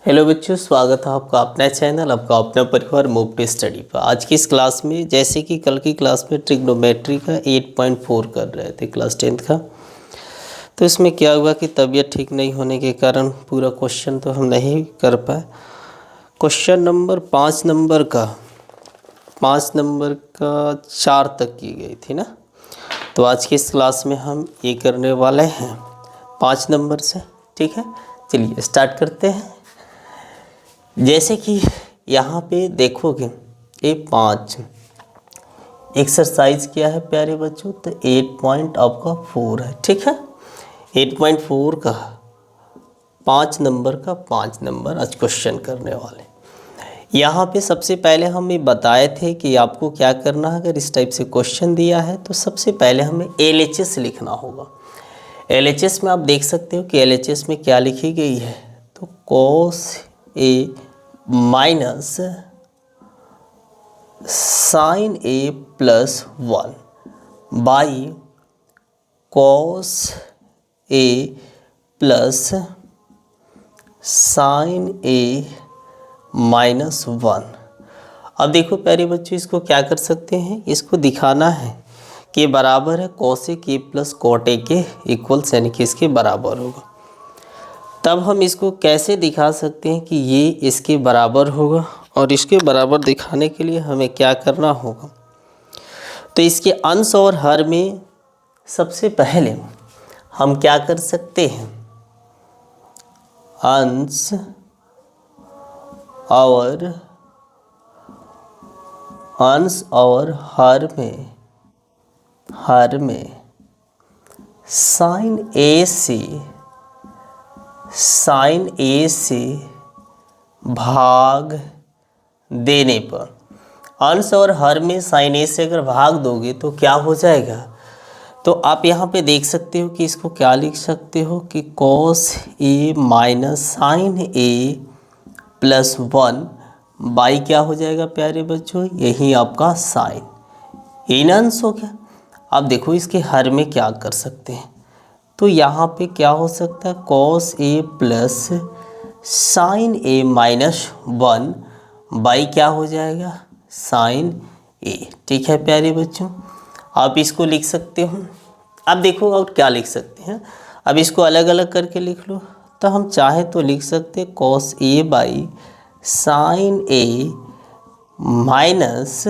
Hello बच्चों, स्वागत है आपका अपना चैनल, आपका अपना परिवार मॉक टेस्ट स्टडी पर। आज की इस क्लास में, जैसे कि कल की क्लास में ट्रिग्नोमेट्री का 8.4 कर रहे थे क्लास 10th का, तो इसमें क्या हुआ कि तबीयत ठीक नहीं होने के कारण पूरा क्वेश्चन तो हम नहीं कर पाए। क्वेश्चन नंबर 5 नंबर का 4 तक की गई थी ना, तो आज की इस क्लास में हम ये करने वाले हैं 5 नंबर से। ठीक है, चलिए स्टार्ट करते हैं। जैसे कि यहाँ पे देखोगे ये 5 एक्सरसाइज क्या है प्यारे बच्चों, तो 8.4 है। ठीक है, 8.4 का 5 नंबर का 5 नंबर आज क्वेश्चन करने वाले। यहाँ पे सबसे पहले हम ये बताए थे कि आपको क्या करना है, अगर इस टाइप से क्वेश्चन दिया है तो सबसे पहले हमें LHS लिखना होगा। LHS में आप देख सकते हो कि LHS में क्या लिखी गई है, तो cos A minus sine A plus 1 by cos A plus sine A minus 1। अब देखो प्यारे बच्चों, इसको क्या कर सकते हैं, इसको दिखाना है कि बराबर है कॉस A के प्लस कॉट A के इक्वल्स, यानी कि इसके बराबर होगा। तब हम इसको कैसे दिखा सकते हैं कि ये इसके बराबर होगा, और इसके बराबर दिखाने के लिए हमें क्या करना होगा, तो इसके अंश और हर में सबसे पहले हम क्या कर सकते हैं, अंश और हर में साइन A से भाग देने पर, अंश और हर में साइन A से अगर भाग दोगे तो क्या हो जाएगा, तो आप यहाँ पे देख सकते हो कि इसको क्या लिख सकते हो कि cos A minus sine A plus 1 by क्या हो जाएगा प्यारे बच्चों, यही आपका साइन, इन अंश हो गया। अब देखो इसके हर में क्या कर सकते हैं, तो यहाँ पे क्या हो सकता है, cos A plus sine A minus 1 by क्या हो जाएगा, साइन A। ठीक है प्यारे बच्चों, आप इसको लिख सकते हो। अब देखो और क्या लिख सकते हैं, अब इसको अलग अलग करके लिख लो, तो हम चाहे तो लिख सकते हैं cos A by sine A minus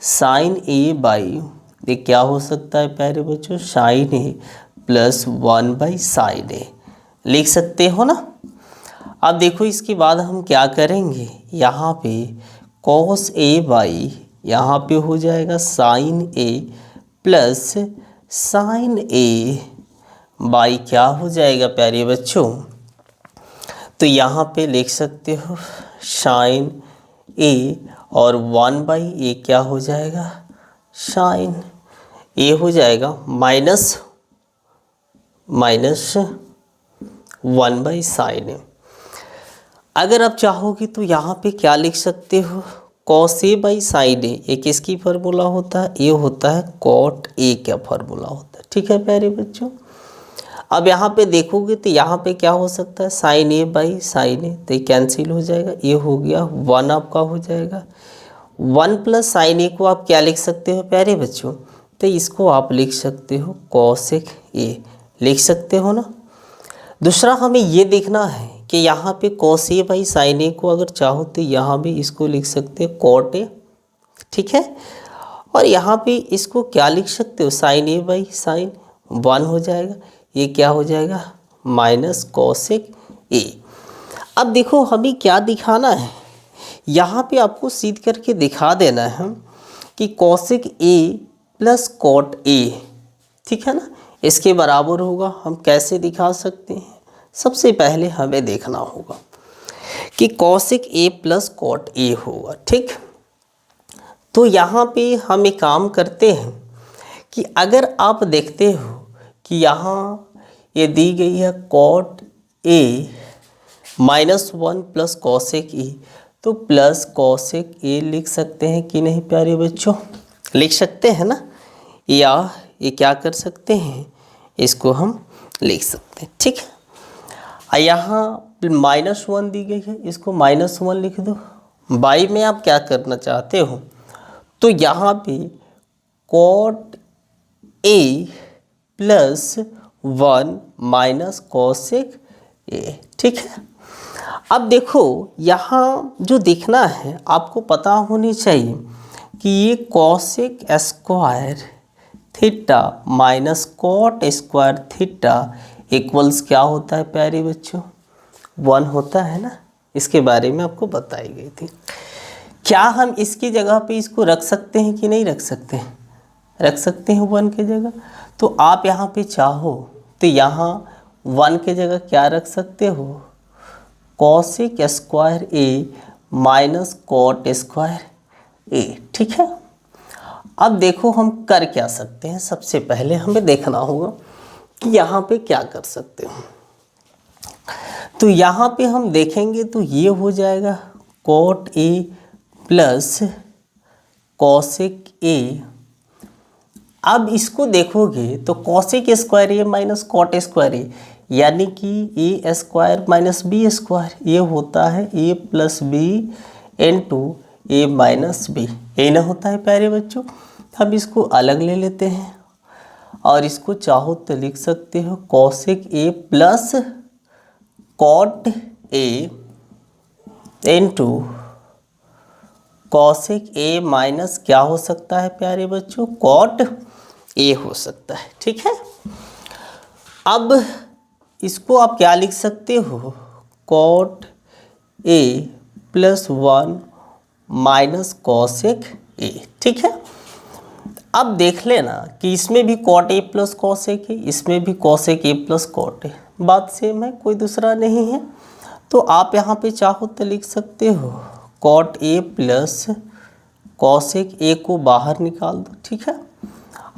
sine A by, ये क्या हो सकता है प्यारे बच्चों, sine A plus 1 by sine A लिख सकते हो ना। अब देखो इसके बाद हम क्या करेंगे, यहाँ पे cos A बाई यहाँ पे हो जाएगा sine A plus sine A by क्या हो जाएगा प्यारे बच्चों, तो यहाँ पे लिख सकते हो साइन A और 1 बाई ए क्या हो जाएगा, साइन A हो जाएगा माइनस 1 बाई साइन A। अगर आप चाहोगे तो यहाँ पे क्या लिख सकते हो, cos A by sine A, ये किसकी फार्मूला होता है, ये होता है cot A का फार्मूला होता है। ठीक है प्यारे बच्चों, अब यहाँ पे देखोगे तो यहाँ पे क्या हो सकता है, sine A by sine A, तो ये कैंसिल हो जाएगा, ये हो गया 1 आपका हो जाएगा। 1 प्लस साइन A को आप क्या लिख सकते हो प्यारे बच्चों, तो इसको आप लिख सकते हो cosec A, लिख सकते हो ना। दूसरा हमें ये देखना है कि यहाँ पे cos A by sine A को अगर चाहो तो यहाँ भी इसको लिख सकते हो cot A। ठीक है, और यहाँ पे इसको क्या लिख सकते हो, साइन A बाई साइन 1 हो जाएगा, ये क्या हो जाएगा माइनस cosec A। अब देखो हमें क्या दिखाना है, यहाँ पे आपको सीध करके दिखा देना है कि cosec A plus cot A, ठीक है ना, इसके बराबर होगा। हम कैसे दिखा सकते हैं, सबसे पहले हमें देखना होगा कि cosec A plus cot A होगा। ठीक, तो यहाँ पे हम एक काम करते हैं कि अगर आप देखते हो कि यहाँ ये दी गई है cot A minus 1 plus cosec A, तो प्लस cosec A लिख सकते हैं कि नहीं प्यारे बच्चों, लिख सकते हैं ना, या ये क्या कर सकते हैं, इसको हम लिख सकते हैं। ठीक है, यहाँ -1 दी गई है, इसको -1 लिख दो। बाई में आप क्या करना चाहते हो, तो यहाँ पे cot A plus 1 minus cosec A, ठीक है। अब देखो यहाँ जो देखना है आपको पता होनी चाहिए कि ये cosec square theta minus cot square theta equals क्या होता है प्यारे बच्चों, 1 होता है ना। इसके बारे में आपको बताई गई थी। क्या हम इसकी जगह पे इसको रख सकते हैं कि नहीं रख सकते हैं, रख सकते हैं 1 की जगह। तो आप यहाँ पे चाहो तो यहाँ 1 की जगह क्या रख सकते हो, cosec square A minus cot square ए, ठीक है। अब देखो हम कर क्या सकते हैं, सबसे पहले हमें देखना होगा कि यहाँ पे क्या कर सकते हैं। तो यहाँ पे हम देखेंगे तो ये हो जाएगा cot A plus cosec A. अब इसको देखोगे तो cosec square A minus cot square A, यानी कि A square minus B square, ये होता है A plus B into A minus B, ये ना होता है प्यारे बच्चों। हम इसको अलग ले लेते हैं और इसको चाहो तो लिख सकते हो cosec A plus cot A into cosec A minus क्या हो सकता है प्यारे बच्चों, कॉट ए हो सकता है, ठीक है। अब इसको आप क्या लिख सकते हो, cot A plus 1 minus cosec A, ठीक है। अब देख लेना कि इसमें भी कॉट ए प्लस कॉसेक है, इसमें भी कॉसेक ए प्लस कॉट है, बात सेम है, कोई दूसरा नहीं है। तो आप यहाँ पे चाहो तो लिख सकते हो cot A plus cosec A को बाहर निकाल दो, ठीक है।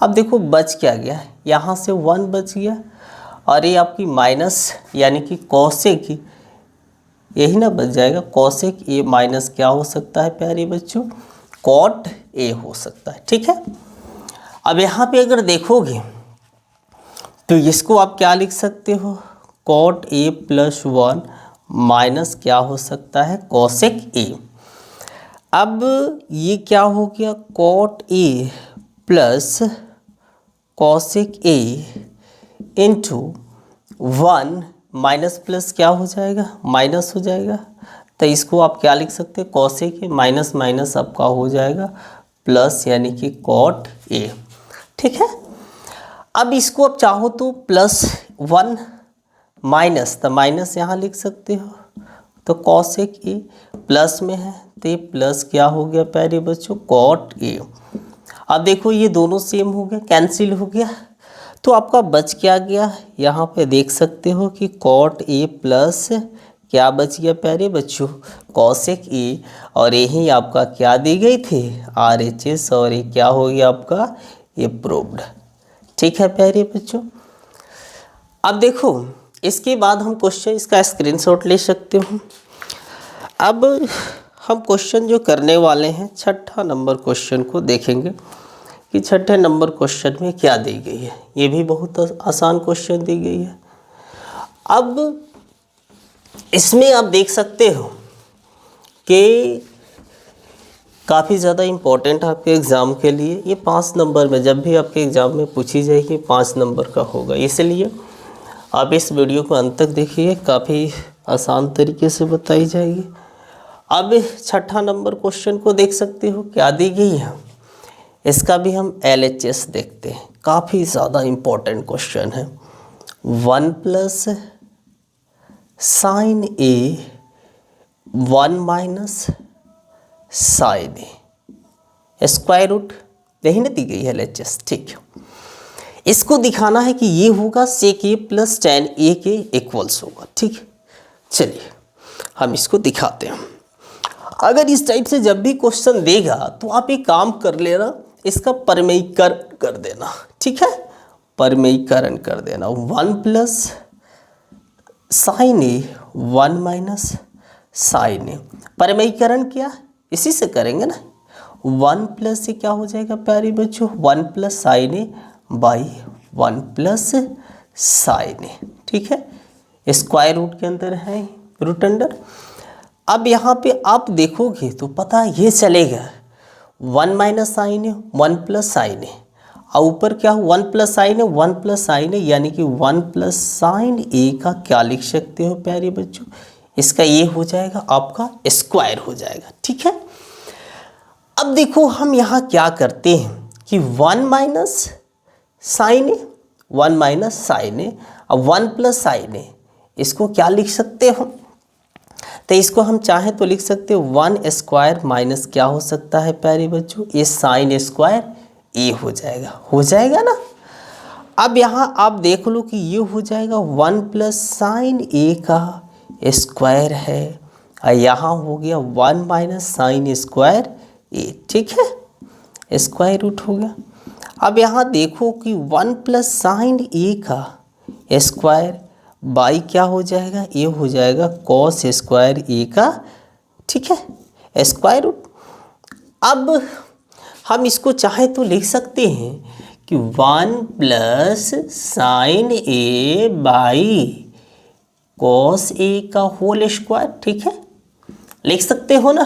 अब देखो बच क्या गया, यहाँ से 1 बच गया और ये आपकी माइनस यानी कि कॉसेक, यही ना बच जाएगा, कॉसेक ए माइनस क्या हो सकता है प्यारे बच्चों, कॉट ए हो सकता है, ठीक है। अब यहाँ पे अगर देखोगे तो इसको आप क्या लिख सकते हो, कॉट ए प्लस 1 माइनस क्या हो सकता है, कॉसेक ए। अब ये क्या हो गया, cot A plus cosec A into 1 minus plus क्या हो जाएगा, माइनस हो जाएगा। तो इसको आप क्या लिख सकते हैं, कॉसेक ए माइनस माइनस आपका हो जाएगा प्लस, यानी कि कॉट ए, ठीक है। अब इसको आप चाहो तो प्लस 1 माइनस, तो माइनस यहाँ लिख सकते हो, तो कॉसेक ए प्लस में है तो ये प्लस क्या हो गया प्यारे बच्चों, कॉट ए। अब देखो ये दोनों सेम हो गया, कैंसिल हो गया, तो आपका बच क्या गया, यहाँ पे देख सकते हो कि कॉट ए प्लस क्या बच गया प्यारे बच्चों, कॉसेक ए, और यही आपका क्या दी गई थी, RHS, और ये क्या हो गया आपका, ये प्रूव्ड, ठीक है प्यारे बच्चों। अब देखो इसके बाद हम क्वेश्चन इसका स्क्रीनशॉट ले सकते हो। अब हम क्वेश्चन जो करने वाले हैं, छठा नंबर क्वेश्चन को देखेंगे कि छठे नंबर क्वेश्चन में क्या दी गई है। ये भी बहुत आसान क्वेश्चन दी गई है। अब इसमें आप देख सकते हो कि काफ़ी ज़्यादा इम्पोर्टेंट है आपके एग्ज़ाम के लिए। ये 5 नंबर में, जब भी आपके एग्ज़ाम में पूछी जाएगी 5 नंबर का होगा, इसलिए आप इस वीडियो को अंत तक देखिए, काफ़ी आसान तरीके से बताई जाएगी। अब छठा नंबर क्वेश्चन को देख सकते हो क्या दी गई है, इसका भी हम LHS देखते हैं, काफ़ी ज़्यादा इम्पोर्टेंट क्वेश्चन है। 1 प्लस साइन ए 1 माइनस साइन ए स्क्वायर रूट, यही ना दी गई है LHS, ठीक है। इसको दिखाना है कि ये होगा सेक ए प्लस टेन ए के इक्वल्स होगा, ठीक है। चलिए हम इसको दिखाते हैं। अगर इस टाइप से जब भी क्वेश्चन देगा तो आप एक काम कर लेना, इसका परमेयीकरण कर देना, ठीक है, परमेयीकरण कर देना। 1 प्लस साइन ए 1 माइनस साइन ए, परमेयीकरण क्या इसी से करेंगे ना। 1 प्लस से क्या हो जाएगा प्यारे बच्चों, 1 plus sine A by 1 plus sine A, ठीक है। स्क्वायर रूट के अंदर है रूट अंडर। अब यहाँ पे आप देखोगे तो पता ये चलेगा 1 माइनस साइन है 1 प्लस साइन है, और ऊपर क्या 1 प्लस साइन है 1 प्लस साइन है, यानी कि 1 प्लस साइन ए का क्या लिख सकते हो प्यारे बच्चों, इसका ये हो जाएगा आपका स्क्वायर हो जाएगा। ठीक है, अब देखो हम यहाँ क्या करते हैं कि 1 माइनस साइन है 1 माइनस साइन है और 1 प्लस साइन है, इसको क्या लिख सकते हो, तो इसको हम चाहें तो लिख सकते हो 1 स्क्वायर माइनस क्या हो सकता है प्यारे बच्चों, ये साइन स्क्वायर ए हो जाएगा ना। अब यहाँ आप देख लो कि ये हो जाएगा 1 प्लस साइन ए का स्क्वायर है, और यहाँ हो गया 1 माइनस साइन स्क्वायर ए। ठीक है, स्क्वायर रूट हो गया। अब यहाँ देखो कि 1 प्लस साइन ए का स्क्वायर बाई क्या हो जाएगा, ये हो जाएगा कॉस स्क्वायर ए का, ठीक है, स्क्वायर रूट। अब हम इसको चाहे तो लिख सकते हैं कि 1 plus sine A by cos A का होल स्क्वायर। ठीक है, लिख सकते हो ना।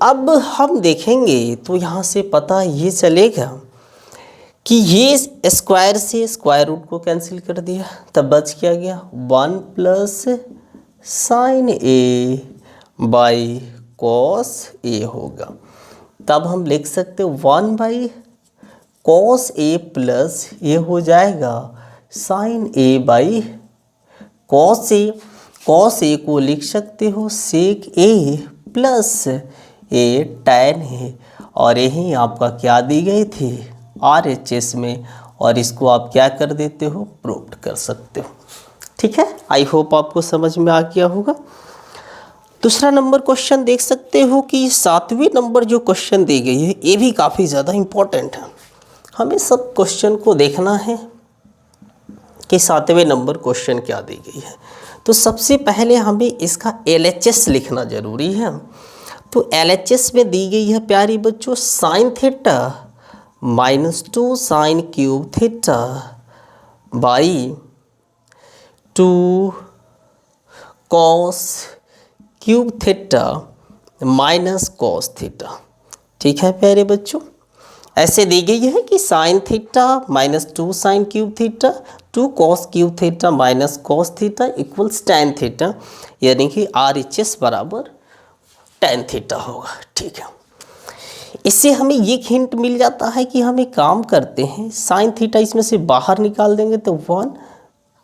अब हम देखेंगे तो यहाँ से पता ये चलेगा कि ये स्क्वायर से स्क्वायर रूट को कैंसिल कर दिया, तब बच क्या गया 1 plus sine A by cos A होगा। तब हम लिख सकते 1 बाई कॉस ए प्लस ये हो जाएगा sine A by cos A. Cos A को लिख सकते हो सेक ए प्लस ए टैन है, और यही आपका क्या दी गई थी RHS में, और इसको आप क्या कर देते हो प्रूव कर सकते हो। ठीक है, आई होप आपको समझ में आ गया होगा। दूसरा नंबर क्वेश्चन देख सकते हो कि 7वें नंबर जो क्वेश्चन दी गई है ये भी काफ़ी ज़्यादा इम्पोर्टेंट है, हमें सब क्वेश्चन को देखना है कि 7वें नंबर क्वेश्चन क्या दी गई है। तो सबसे पहले हमें इसका LHS लिखना ज़रूरी है। तो LHS में दी गई है प्यारी बच्चों sine theta -2 sine cube theta by 2 cos cube theta minus cos theta. ठीक है प्यारे बच्चों, ऐसे दी गई है कि sine theta -2 sine cube theta 2 cos cube theta minus cos theta equals tan theta, यानी कि RHS बराबर tan थीटा होगा। ठीक है, इससे हमें ये हिंट मिल जाता है कि हम एक काम करते हैं, साइन थीटा इसमें से बाहर निकाल देंगे तो 1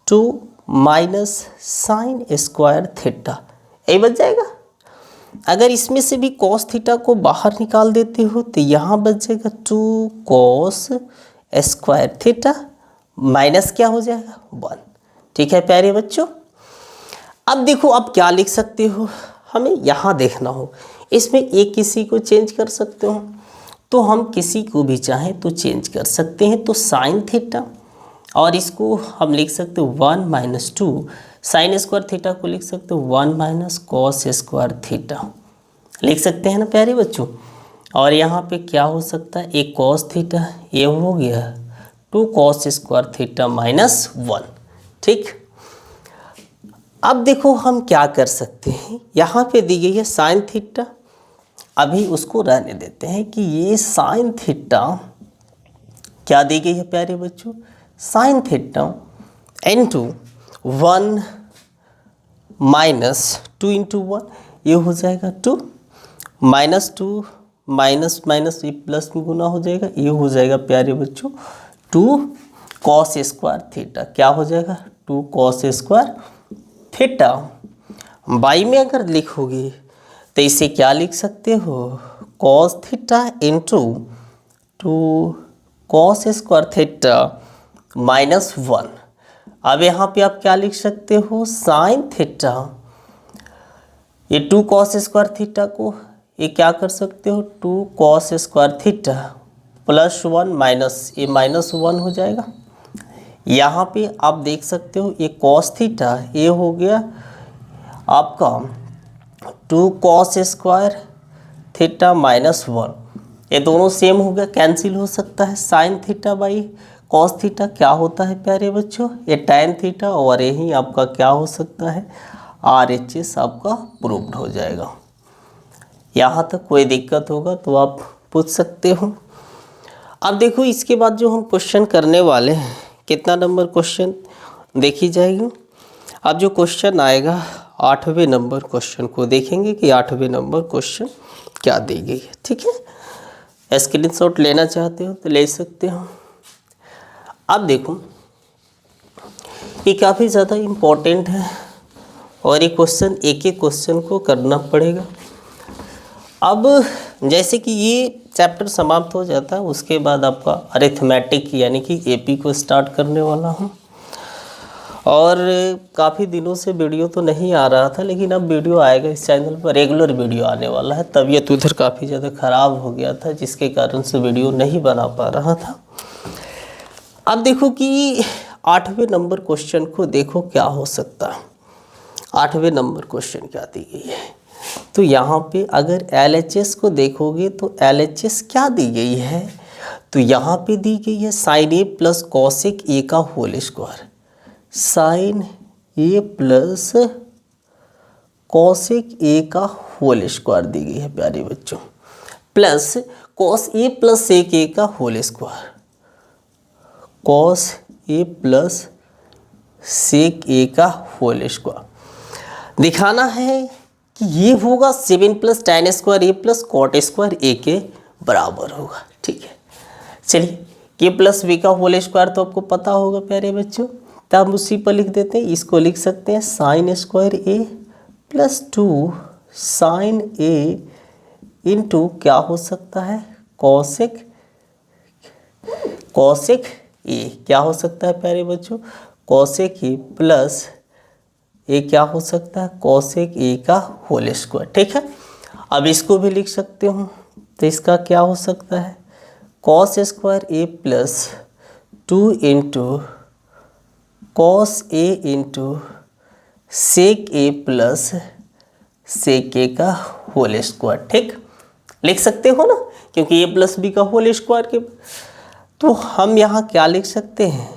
2 माइनस साइन स्क्वायर थीटा ये बच जाएगा। अगर इसमें से भी कॉस थीटा को बाहर निकाल देते हो तो यहाँ बच जाएगा 2 कॉस स्क्वायर थीटा माइनस क्या हो जाएगा 1। ठीक है प्यारे बच्चों, अब देखो आप क्या लिख सकते हो, हमें यहाँ देखना हो, इसमें एक किसी को चेंज कर सकते हो, तो हम किसी को भी चाहें तो चेंज कर सकते हैं। तो साइन थीटा और इसको हम लिख सकते हो 1 माइनस 2 साइन स्क्वायर थीटा को लिख सकते हो 1 माइनस कॉस स्क्वायर थीटा लिख सकते हैं ना प्यारे बच्चों। और यहाँ पे क्या हो सकता है, एक कॉस थीटा ये हो गया 2 कॉस स्क्वायर थीटा माइनस 1। ठीक, अब देखो हम क्या कर सकते हैं, यहाँ पे दी गई है साइन थीटा, अभी उसको रहने देते हैं कि ये साइन थीटा क्या दी गई है प्यारे बच्चों, sine theta into 1 minus 2 into 1 ये हो जाएगा 2 माइनस 2 माइनस माइनस ये प्लस में गुना हो जाएगा, ये हो जाएगा प्यारे बच्चों 2 कॉस स्क्वायर थीटा, क्या हो जाएगा 2 कॉस स्क्वायर थीटा। बाई में अगर लिखोगे तो इसे क्या लिख सकते हो, cos theta into 2 cos square theta minus 1। अब यहाँ पे आप क्या लिख सकते हो, साइन थीटा, ये 2 कॉस स्क्वायर थीटा को ये क्या कर सकते हो 2 cos square theta plus 1 minus ये माइनस 1 हो जाएगा। यहाँ पे आप देख सकते हो ये कॉस थीटा ये हो गया आपका 2 कॉस स्क्वायर थीटा माइनस 1, ये दोनों सेम हो गया, कैंसिल हो सकता है। Sine theta by cos theta क्या होता है प्यारे बच्चों, ये टैन थीटा, और यही आपका क्या हो सकता है, RHS आपका प्रूव्ड हो जाएगा। यहाँ तक कोई दिक्कत होगा तो आप पूछ सकते हो। अब देखो इसके बाद जो हम क्वेश्चन करने वाले हैं, कितना नंबर क्वेश्चन देखी जाएगी। अब जो क्वेश्चन आएगा 8वें नंबर क्वेश्चन को देखेंगे कि 8वें नंबर क्वेश्चन क्या दी गई है। ठीक है, स्क्रीनशॉट लेना चाहते हो तो ले सकते हो। अब देखो ये काफ़ी ज़्यादा इम्पोर्टेंट है और ये क्वेश्चन एक एक क्वेश्चन को करना पड़ेगा। अब जैसे कि ये चैप्टर समाप्त हो जाता है, उसके बाद आपका अरिथमेटिक यानी कि AP को स्टार्ट करने वाला हूँ। और काफ़ी दिनों से वीडियो तो नहीं आ रहा था, लेकिन अब वीडियो आएगा इस चैनल पर, रेगुलर वीडियो आने वाला है। तबीयत उधर काफ़ी ज़्यादा ख़राब हो गया था, जिसके कारण से वीडियो नहीं बना पा रहा था। अब देखो कि 8वें नंबर क्वेश्चन को देखो क्या हो सकता है। 8वें नंबर क्वेश्चन क्या दी गई है, तो यहाँ पे अगर LHS को देखोगे तो LHS क्या दी गई है, तो यहाँ पे दी गई है sine A plus cosec A का whole square, sine A plus cosec A का होल स्क्वायर दी गई है प्यारे बच्चों, plus cos A plus sec A का whole square, cos A plus sec A का होल स्क्वायर। दिखाना है कि ये होगा 7 plus tan square A plus cot square A के बराबर होगा। ठीक है, चलिए K प्लस B का होल स्क्वायर तो आपको पता होगा प्यारे बच्चों, तो हम उसी पर लिख देते हैं। इसको लिख सकते हैं sine square A plus 2 sine A into क्या हो सकता है, कॉसेक A क्या हो सकता है प्यारे बच्चों, कॉसेक A प्लस ये क्या हो सकता है, कॉसेक A का होल स्क्वायर। ठीक है, अब इसको भी लिख सकते हो, तो इसका क्या हो सकता है, cos square A plus 2 into cos A into sec A plus sec A का होल स्क्वायर। ठीक, लिख सकते हो ना, क्योंकि A प्लस B का होल स्क्वायर के, तो हम यहाँ क्या लिख सकते हैं,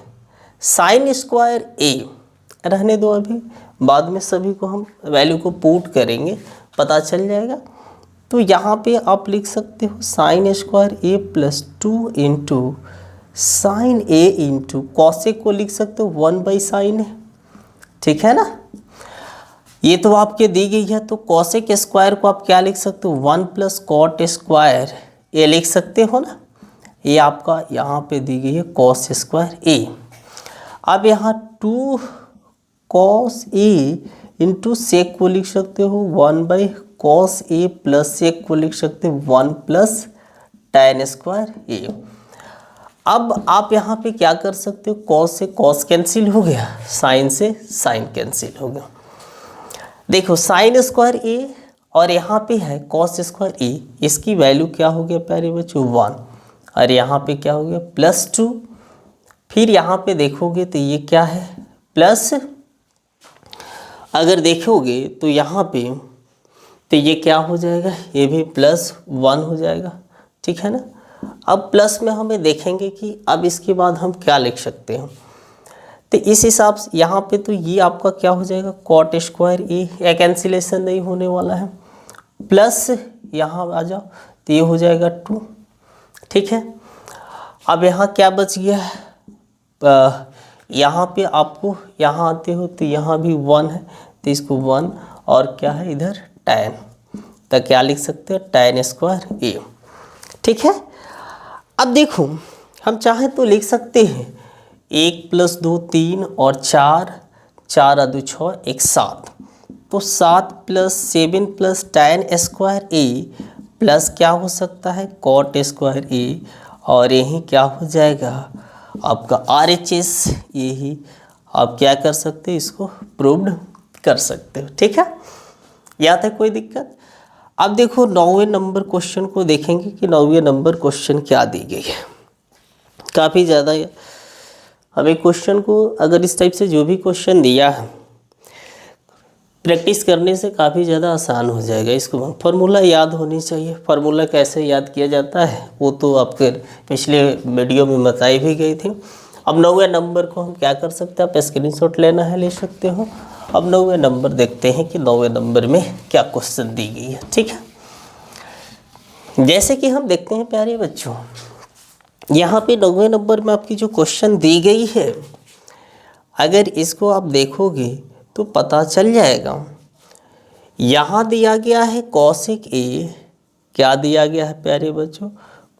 साइन स्क्वायर A, रहने दो अभी, बाद में सभी को हम वैल्यू को पुट करेंगे, पता चल जाएगा। तो यहाँ पे आप लिख सकते हो sign square A plus 2 into sine A into cosec को लिख सकते हो 1 बाई साइन है। ठीक है ना, ये तो आपके दी गई है, तो कॉसेक स्क्वायर को आप क्या लिख सकते हो, 1 प्लस कॉट स्क्वायर ये लिख सकते हो ना, ये आपका यहाँ पे दी गई है कॉस स्क्वायर A। अब यहाँ 2 कॉस A इंटू सेक को लिख सकते हो 1 by cos A plus sec को लिख सकते हो 1 प्लस टैन स्क्वायर A। अब आप यहाँ पे क्या कर सकते हो, कॉस से कॉस कैंसिल हो गया, साइन से साइन कैंसिल हो गया। देखो साइन स्क्वायर A और यहाँ पे है कॉस स्क्वायर A, इसकी वैल्यू क्या हो गया प्यारे बच्चों 1, और यहाँ पे क्या हो गया प्लस 2। फिर यहाँ पे देखोगे तो ये क्या है प्लस, अगर देखोगे तो यहाँ पे तो ये क्या हो जाएगा, ये भी प्लस 1 हो जाएगा। ठीक है ना, अब प्लस में हमें देखेंगे कि अब इसके बाद हम क्या लिख सकते हैं, तो इस हिसाब से यहाँ पे तो ये आपका क्या हो जाएगा कॉट स्क्वायर A, या कैंसिलेशन नहीं होने वाला है, प्लस यहाँ आ जाओ तो ये हो जाएगा 2। ठीक है, अब यहाँ क्या बच गया है, यहाँ पे आपको यहाँ आते हो तो यहाँ भी 1 है, तो इसको 1 और क्या है इधर टैन, तो क्या लिख सकते हो टैन स्क्वायर A। ठीक है, अब देखो हम चाहें तो लिख सकते हैं 1 प्लस 2 3 और 4 4 और 2 6 1 7, तो 7 plus 7 plus tan square A plus क्या हो सकता है कॉट स्क्वायर A, और यही क्या हो जाएगा आपका RHS, यही आप क्या कर सकते हो इसको प्रूव्ड कर सकते हो। ठीक है, याद है कोई दिक्कत। अब देखो 9वें नंबर क्वेश्चन को देखेंगे कि 9वें नंबर क्वेश्चन क्या दी गई है। काफ़ी ज़्यादा हमें क्वेश्चन को अगर इस टाइप से जो भी क्वेश्चन दिया है प्रैक्टिस करने से काफ़ी ज़्यादा आसान हो जाएगा। इसको फार्मूला याद होनी चाहिए। फार्मूला कैसे याद किया जाता है वो तो आपके पिछले वीडियो में बताई भी गई थी। अब 9वें नंबर को हम क्या कर सकते हैं, आप स्क्रीनशॉट लेना है ले सकते हो। अब 9वें नंबर देखते हैं कि 9वें नंबर में क्या क्वेश्चन दी गई है। ठीक है, जैसे कि हम देखते हैं प्यारे बच्चों, यहाँ पे 9वें नंबर में आपकी जो क्वेश्चन दी गई है, अगर इसको आप देखोगे तो पता चल जाएगा। यहाँ दिया गया है कॉसिक ए, क्या दिया गया है प्यारे बच्चों,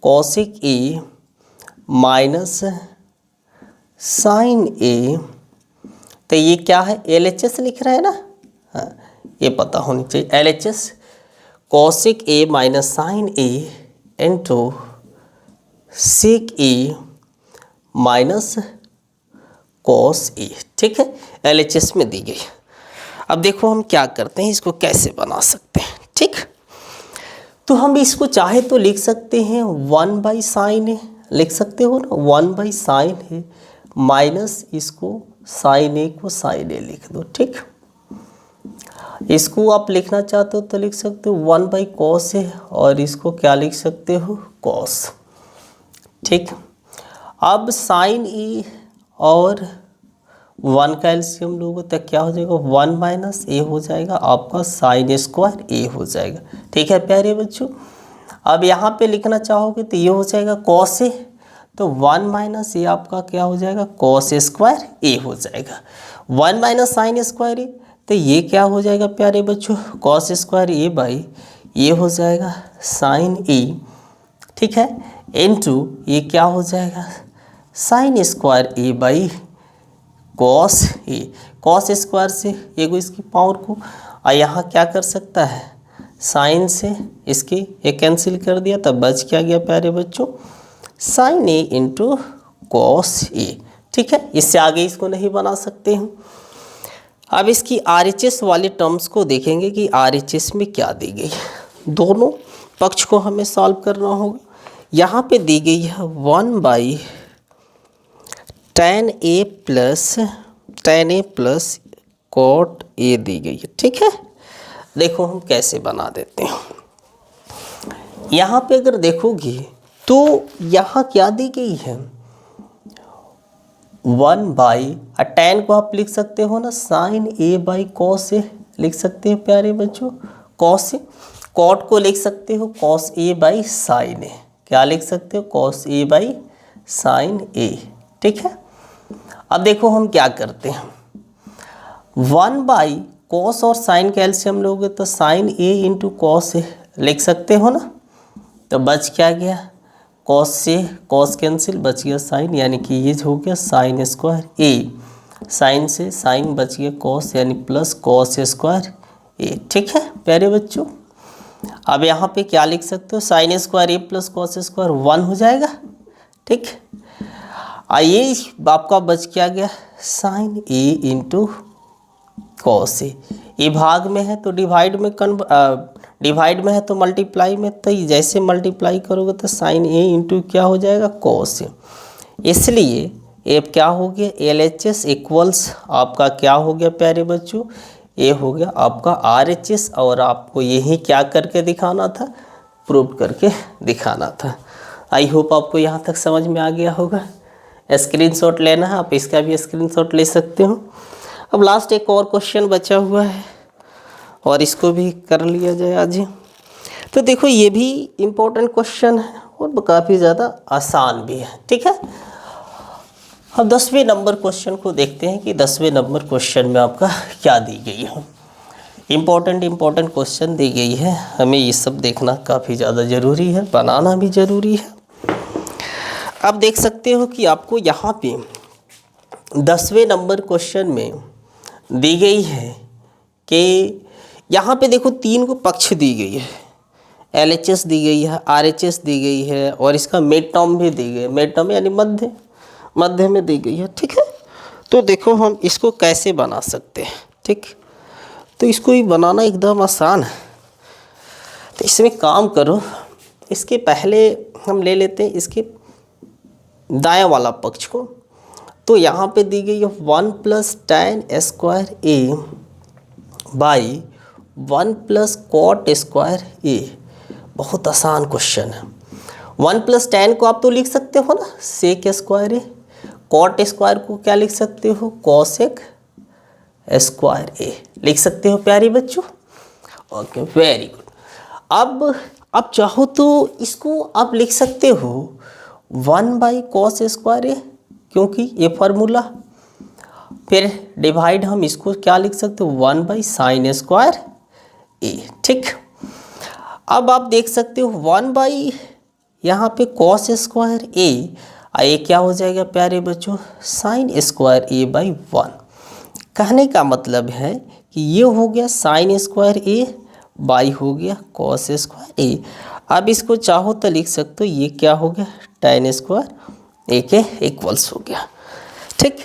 कॉसिक ए माइनस साइन ए। तो ये क्या है, LHS लिख रहा है ना, हाँ ये पता होनी चाहिए। LHS cosec A minus sine A into sec A minus cos A. ठीक है, LHS में दी गई। अब देखो हम क्या करते हैं, इसको कैसे बना सकते हैं। ठीक, तो हम इसको चाहे तो लिख सकते हैं 1/sin ए, लिख सकते हो ना 1/sin ए माइनस इसको साइन ए को साइन ए लिख दो। ठीक, इसको आप लिखना चाहते हो तो लिख सकते हो 1/cos ए और इसको क्या लिख सकते हो, cos। ठीक, अब साइन ए और 1 का एलसीएम लोगे तो क्या हो जाएगा, 1 माइनस ए हो जाएगा, आपका साइन स्क्वायर ए हो जाएगा। ठीक है प्यारे बच्चों, अब यहाँ पे लिखना चाहोगे तो ये हो जाएगा कॉस ए, तो 1 माइनस ए आपका क्या हो जाएगा, कॉस स्क्वायर ए हो जाएगा। 1 माइनस साइन स्क्वायर ए, तो ये क्या हो जाएगा प्यारे बच्चों, कॉस स्क्वायर ए बाई ये हो जाएगा साइन ए। ठीक है, इनटू ये क्या हो जाएगा, sine square A by cos A. Cos square से एक इसकी पावर को, और यहाँ क्या कर सकता है, साइन से इसकी एक कैंसिल कर दिया, तब बच क्या गया प्यारे बच्चों, sign A into cos A. ठीक है, इससे आगे इसको नहीं बना सकते हम। अब इसकी RHS वाले टर्म्स को देखेंगे कि RHS में क्या दी गई है। दोनों पक्ष को हमें सॉल्व करना होगा। यहाँ पे दी गई है 1/tan A plus cot A दी गई है। ठीक है, देखो हम कैसे बना देते हैं। यहाँ पे अगर देखोगे तो यहाँ क्या दी गई है, 1/tan को आप लिख सकते हो ना साइन A बाई कॉस ए, लिख सकते हैं प्यारे बच्चों कॉस ए। कॉट को लिख सकते हो कॉस ए बाई साइन ए, क्या लिख सकते हो, cos A by sine A. ठीक है, अब देखो हम क्या करते हैं, 1/cos और साइन का एलसीएम लोगे तो sign A into cos A लिख सकते हो ना, तो बच क्या गया, कॉस से कॉस कैंसिल, बच गया साइन, यानी कि ये हो गया साइन स्क्वायर ए। साइन से साइन बच गया कॉस, यानी प्लस कॉस स्क्वायर ए। ठीक है प्यारे बच्चों, अब यहाँ पे क्या लिख सकते हो, साइन स्क्वायर ए प्लस कॉस स्क्वायर 1 हो जाएगा। ठीक, ये आपका बच क्या गया, sign A into cos A. ये भाग में है तो डिवाइड में है तो मल्टीप्लाई में, तो जैसे मल्टीप्लाई करोगे तो साइन ए इंटू क्या हो जाएगा, कॉस ए। इसलिए ये क्या हो गया, LHS इक्वल्स आपका क्या हो गया प्यारे बच्चों, ये हो गया आपका RHS। और आपको यही क्या करके दिखाना था, प्रूव करके दिखाना था। आई होप आपको यहाँ तक समझ में आ गया होगा। स्क्रीनशॉट लेना है, आप इसका भी स्क्रीनशॉट ले सकते हो। अब लास्ट एक और क्वेश्चन बचा हुआ है और इसको भी कर लिया जाए आज। तो देखो ये भी इम्पोर्टेंट क्वेश्चन है और काफ़ी ज़्यादा आसान भी है। ठीक है, अब 10वें नंबर क्वेश्चन को देखते हैं कि 10वें नंबर क्वेश्चन में आपका क्या दी गई है। इम्पोर्टेंट क्वेश्चन दी गई है, हमें ये सब देखना काफ़ी ज़्यादा ज़रूरी है, बनाना भी ज़रूरी है। अब देख सकते हो कि आपको यहाँ पे 10वें नंबर क्वेश्चन में दी गई है कि यहाँ पे देखो 3 को पक्ष दी गई है, LHS दी गई है, RHS दी गई है और इसका मिड टर्म भी दी गई है। मिड टर्म यानी मध्य में दी गई है। ठीक है, तो देखो हम इसको कैसे बना सकते हैं। ठीक, तो इसको ही बनाना एकदम आसान है। तो इसमें काम करो, इसके पहले हम ले लेते हैं इसके दायां वाला पक्ष को। तो यहाँ पे दी गई है 1 + tan² A by 1 plus cot square A. बहुत आसान क्वेश्चन है। 1 प्लस tan को आप तो लिख सकते हो ना सेक स्क्वायर ए, कॉट स्क्वायर को क्या लिख सकते हो कॉसेक स्क्वायर ए लिख सकते हो प्यारे बच्चों। Okay very good. अब चाहो तो इसको आप लिख सकते हो 1 बाई कॉस स्क्वायर ए, क्योंकि ये फार्मूला। फिर डिवाइड हम इसको क्या लिख सकते हो 1 बाई साइन स्क्वायर ए। ठीक, अब आप देख सकते हो 1 बाई यहाँ पे कॉस स्क्वायर ए, ये क्या हो जाएगा प्यारे बच्चों साइन स्क्वायर ए बाई 1। कहने का मतलब है कि ये हो गया साइन स्क्वायर ए बाई हो गया कॉस स्क्वायर ए। अब इसको चाहो तो लिख सकते हो ये क्या हो गया tan स्क्वायर ए के इक्वल्स हो गया। ठीक,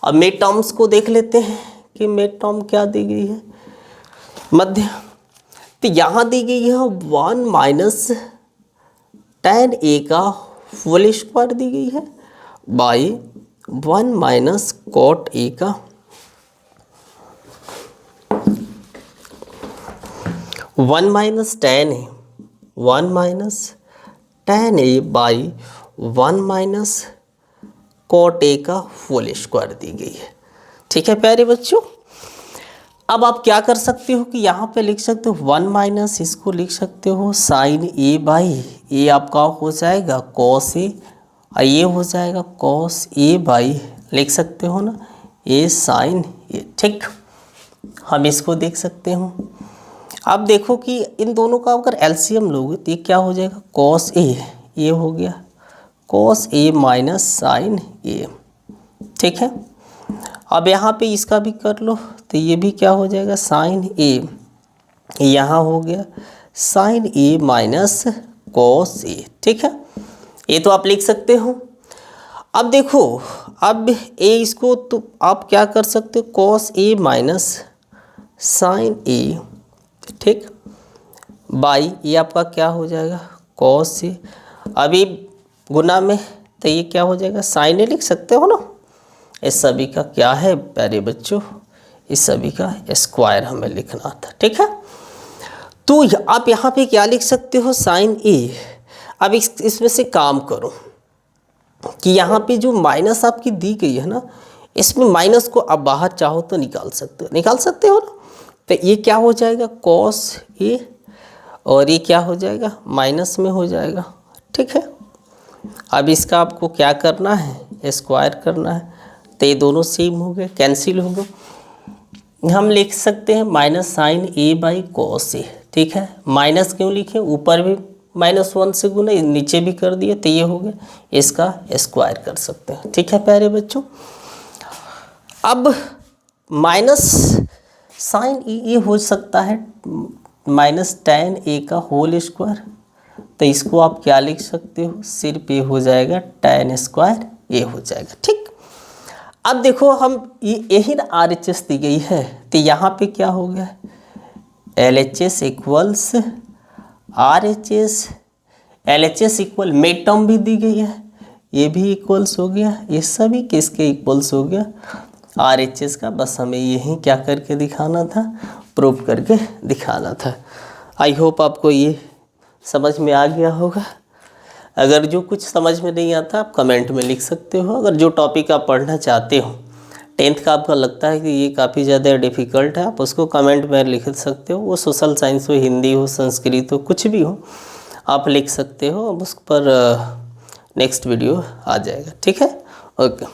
अब मिड टर्म्स को देख लेते हैं कि मिड टर्म क्या दी गई है मध्य। तो यहाँ दी गई है 1 माइनस tan ए का होल स्क्वायर दी गई है बाई 1 माइनस कॉट ए का 1 minus tan A, 1 minus tan A by 1 minus cot A का होल स्क्वायर दी गई है। ठीक है प्यारे बच्चों, अब आप क्या कर सकते हो कि यहाँ पे लिख सकते हो 1 माइनस इसको लिख सकते हो साइन ए बाई ए आपका हो जाएगा कॉस ए, ये हो जाएगा कॉस ए बाई लिख सकते हो ना ए साइन ए। ठीक, हम इसको देख सकते हो। अब देखो कि इन दोनों का अगर एलसीएम लोगे तो ये क्या हो जाएगा कॉस ए, ये हो गया cos A minus sine A. ठीक है, अब यहाँ पे इसका भी कर लो तो ये भी क्या हो जाएगा साइन ए, यहाँ हो गया sign A minus cos A. ठीक है, ये तो आप लिख सकते हो। अब देखो अब ए इसको तो आप क्या कर सकते हो cos A minus sine A. ठीक, बाई ये आपका क्या हो जाएगा कॉस ए, अभी गुना में तो ये क्या हो जाएगा साइन ए लिख सकते हो ना। इस सभी का क्या है प्यारे बच्चों, इस सभी का स्क्वायर हमें लिखना था। ठीक है, तो आप यहाँ पे क्या लिख सकते हो साइन ए। अब इसमें से काम करो कि यहाँ पे जो माइनस आपकी दी गई है ना, इसमें माइनस को आप बाहर चाहो तो निकाल सकते हो ना। तो ये क्या हो जाएगा कॉस ए और ये क्या हो जाएगा माइनस में हो जाएगा। ठीक है, अब इसका आपको क्या करना है स्क्वायर करना है, तो ये दोनों सेम हो गए कैंसिल हो गए। हम लिख सकते हैं minus sine A by cos A. ठीक है, माइनस क्यों लिखे ऊपर भी -1 से गुना नीचे भी कर दिए तो ये हो गया, इसका स्क्वायर कर सकते हैं। ठीक है प्यारे बच्चों, अब माइनस साइन ए हो सकता है माइनस tan ए का होल स्क्वायर, तो इसको आप क्या लिख सकते हो सिर्फ ए हो जाएगा tan स्क्वायर ए हो जाएगा। ठीक, अब देखो हम यही ना RHS दी गई है, तो यहाँ पे क्या हो गया LHS equals RHS, LHS equal mid term भी दी गई है, ये भी इक्वल्स हो गया, ये सभी किसके इक्वल्स हो गया RHS का। बस हमें यही क्या करके दिखाना था प्रूव करके दिखाना था। आई होप आपको ये समझ में आ गया होगा। अगर जो कुछ समझ में नहीं आता आप कमेंट में लिख सकते हो। अगर जो टॉपिक आप पढ़ना चाहते हो 10th का आपका लगता है कि ये काफ़ी ज़्यादा डिफ़िकल्ट है, आप उसको कमेंट में लिख सकते हो। वो सोशल साइंस हो, हिंदी हो, संस्कृत हो, कुछ भी हो आप लिख सकते हो। अब उस पर नेक्स्ट वीडियो आ जाएगा। ठीक है, ओके।